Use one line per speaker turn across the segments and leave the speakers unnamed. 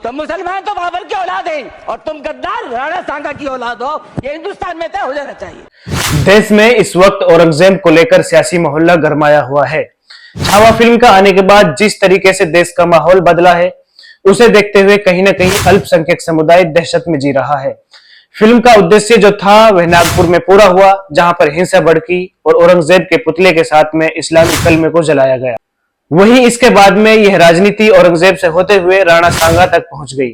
तो मुसलमान तो बाबर की औलाद हैं और तुम गद्दार राणा सांगा की औलाद हो। ये हिंदुस्तान में तय हो जाना चाहिए।
देश में इस वक्त औरंगजेब को लेकर सियासी माहौल गरमाया हुआ है। छावा फिल्म का आने के बाद जिस तरीके से देश का माहौल बदला है, उसे देखते हुए कहीं न कहीं अल्पसंख्यक समुदाय दहशत में जी रहा है। फिल्म का उद्देश्य जो था वह नागपुर में पूरा हुआ, जहां पर हिंसा भड़की और औरंगजेब के पुतले के साथ में इस्लामी कलमे को जलाया गया। वहीं इसके बाद में यह राजनीति औरंगजेब से होते हुए राणा सांगा तक पहुंच गई।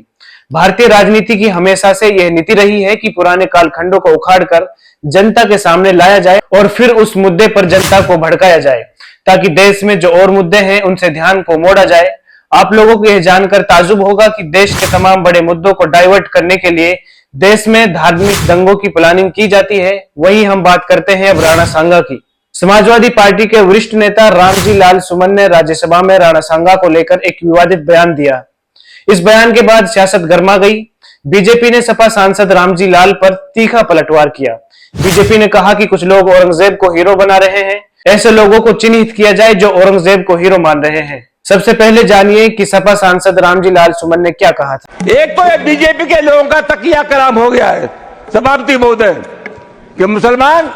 भारतीय राजनीति की हमेशा से यह नीति रही है कि पुराने कालखंडों को उखाड़कर जनता के सामने लाया जाए और फिर उस मुद्दे पर जनता को भड़काया जाए, ताकि देश में जो और मुद्दे हैं उनसे ध्यान को मोड़ा जाए। आप लोगों को यह जानकर ताजुब होगा कि देश के तमाम बड़े मुद्दों को डाइवर्ट करने के लिए देश में धार्मिक दंगों की प्लानिंग की जाती है। वहीं हम बात करते हैं अब राणा सांगा की। समाजवादी पार्टी के वरिष्ठ नेता रामजी लाल सुमन ने राज्यसभा में राणा सांगा को लेकर एक विवादित बयान दिया। इस बयान के बाद सियासत गर्मा गई। बीजेपी ने सपा सांसद रामजी लाल पर तीखा पलटवार किया। बीजेपी ने कहा कि कुछ लोग औरंगजेब को हीरो बना रहे हैं, ऐसे लोगों को चिन्हित किया जाए जो औरंगजेब को हीरो मान रहे हैं। सबसे पहले जानिए कि सपा सांसद रामजी लाल सुमन ने क्या कहा था।
एक तो बीजेपी के लोगों का तकिया कलाम हो गया है सभापति महोदय कि मुसलमान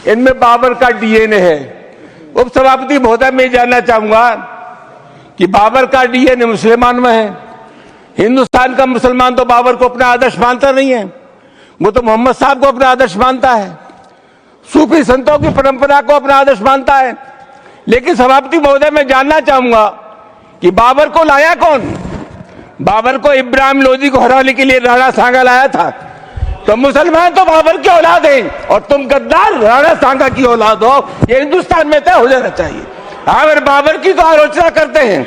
इनमें बाबर का डीएनए है। उप सभापति महोदय मैं जानना चाहूंगा कि बाबर का डीएनए मुसलमान में है। हिंदुस्तान का मुसलमान तो बाबर को अपना आदर्श मानता नहीं है, वो तो मोहम्मद साहब को अपना आदर्श मानता है, सूफी संतों की परंपरा को अपना आदर्श मानता है। लेकिन सभापति महोदय मैं जानना चाहूंगा कि बाबर को लाया कौन? बाबर को इब्राहिम लोदी को हराने के लिए राणा सांगा लाया था। तो मुसलमान तो बाबर की औलाद हैं और तुम गद्दार राणा सांगा की औलाद हो। ये हिंदुस्तान में तय हो जाना चाहिए। अगर बाबर की तो आलोचना करते हैं,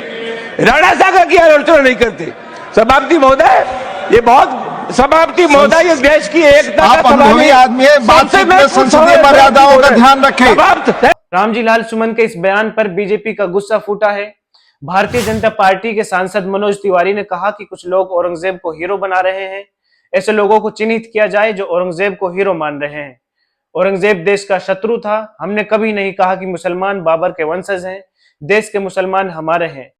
राणा सांगा की आलोचना नहीं करते। सभापति महोदय ये बहुत सभापति महोदय ये देश की एकता
आप अनुभवी आदमी है, बातचीत में संसदीय मर्यादाओं का ध्यान रखें।
रामजी लाल सुमन के इस बयान पर बीजेपी का गुस्सा फूटा है। भारतीय जनता पार्टी के सांसद मनोज तिवारी ने कहा कि कुछ लोग औरंगजेब को हीरो बना रहे हैं, ऐसे लोगों को चिन्हित किया जाए जो औरंगजेब को हीरो मान रहे हैं। औरंगजेब देश का शत्रु था। हमने कभी नहीं कहा कि मुसलमान बाबर के वंशज हैं। देश के मुसलमान हमारे हैं।